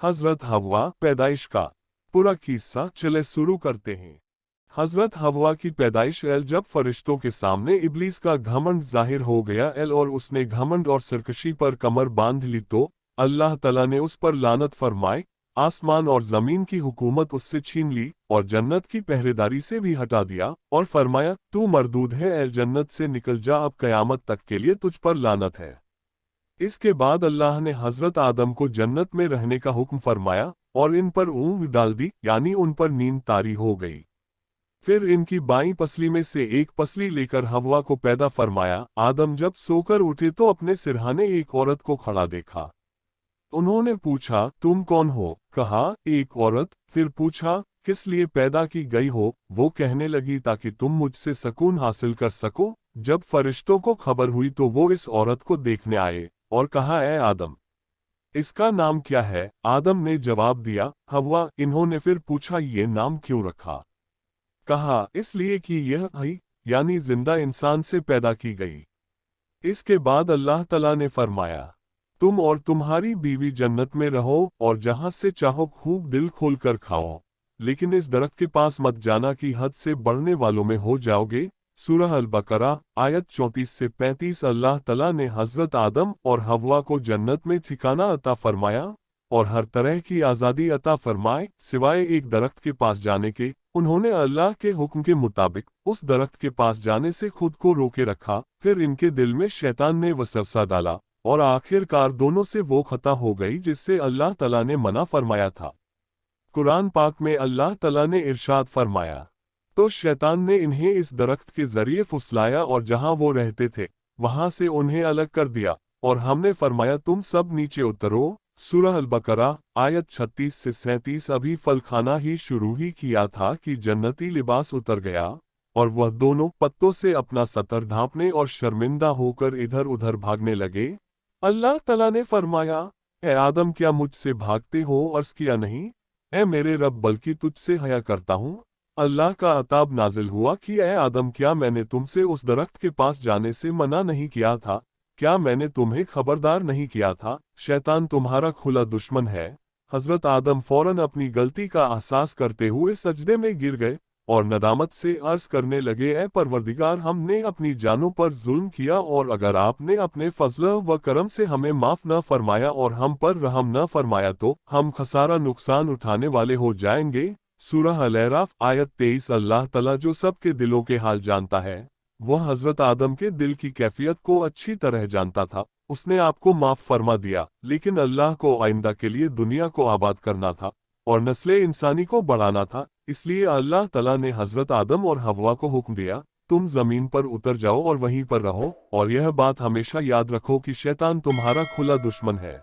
हजरत हव्वा पैदाइश का पूरा किस्सा चले शुरू करते हैं। हजरत हव्वा की पैदाइश जब फरिश्तों के सामने इब्लीस का घमंड जाहिर हो गया और उसने घमंड और सरकशी पर कमर बांध ली तो अल्लाह तला ने उस पर लानत फरमाए, आसमान और जमीन की हुकूमत उससे छीन ली और जन्नत की पहरेदारी से भी हटा दिया और फरमाया, तू मरदूद है, जन्नत से निकल जा, अब कयामत तक के लिए तुझ पर लानत है। इसके बाद अल्लाह ने हजरत आदम को जन्नत में रहने का हुक्म फरमाया और इन पर ऊँग डाल दी, यानी उन पर नींद तारी हो गई। फिर इनकी बाईं पसली में से एक पसली लेकर हव्वा को पैदा फरमाया। आदम जब सोकर उठे तो अपने सिरहाने एक औरत को खड़ा देखा। उन्होंने पूछा, तुम कौन हो? कहा, एक औरत। फिर पूछा, किस लिए पैदा की गई हो? वो कहने लगी, ताकि तुम मुझसे सकून हासिल कर सको। जब फरिश्तों को खबर हुई तो वो इस औरत को देखने आए और कहा, ए आदम, इसका नाम क्या है? आदम ने जवाब दिया, हव्वा। इन्होंने फिर पूछा, ये नाम क्यों रखा? कहा, इसलिए कि यह हई यानी जिंदा इंसान से पैदा की गई। इसके बाद अल्लाह तला ने फरमाया, तुम और तुम्हारी बीवी जन्नत में रहो और जहां से चाहो खूब दिल खोल कर खाओ, लेकिन इस दरख्त के पास मत जाना कि हद से बढ़ने वालों में हो जाओगे। सूरह अल-बकरा आयत 34 से 35। अल्लाह तला ने हजरत आदम और हव्वा को जन्नत में ठिकाना अता फरमाया और हर तरह की आज़ादी अता फरमाए सिवाय एक दरख्त के पास जाने के। उन्होंने अल्लाह के हुक्म के मुताबिक उस दरख्त के पास जाने से खुद को रोके रखा। फिर इनके दिल में शैतान ने वसवसा डाला और आखिरकार दोनों से वो खता हो गई जिससे अल्लाह तला ने मना फरमाया था। कुरान पाक में अल्लाह तला ने इरशाद फरमाया, तो शैतान ने इन्हें इस दरख्त के जरिए फुसलाया और जहां वो रहते थे वहां से उन्हें अलग कर दिया और हमने फरमाया, तुम सब नीचे उतरो। सूरह अल-बकरा आयत 36 से 37। अभी फल खाना ही शुरू ही किया था कि जन्नती लिबास उतर गया और वह दोनों पत्तों से अपना सतर ढांपने और शर्मिंदा होकर इधर उधर भागने लगे। अल्लाह तला ने फरमाया, ए आदम, क्या मुझसे भागते हो? अर्ज किया, नहीं ए मेरे रब, बल्कि तुझसे हया करता हूँ। अल्लाह का अताब नाजिल हुआ कि ए आदम, क्या मैंने तुमसे उस दरख्त के पास जाने से मना नहीं किया था? क्या मैंने तुम्हें खबरदार नहीं किया था? शैतान तुम्हारा खुला दुश्मन है। हजरत आदम फौरन अपनी गलती का एहसास करते हुए सजदे में गिर गए और नदामत से अर्ज करने लगे, ए परवरदिगार, हमने अपनी जानों पर जुल्म किया और अगर आपने अपने फजल व करम से हमें माफ न फरमाया और हम पर रहम न फरमाया तो हम खसारा नुकसान उठाने वाले हो जाएंगे। सूरह अल-अराफ आयत 23। अल्लाह तला जो सबके दिलों के हाल जानता है, वह हजरत आदम के दिल की कैफियत को अच्छी तरह जानता था। उसने आपको माफ फरमा दिया, लेकिन अल्लाह को आइंदा के लिए दुनिया को आबाद करना था और नस्ले इंसानी को बढ़ाना था। इसलिए अल्लाह तला ने हजरत आदम और हव्वा को हुक्म दिया, तुम जमीन पर उतर जाओ और वहीं पर रहो और यह बात हमेशा याद रखो कि शैतान तुम्हारा खुला दुश्मन है।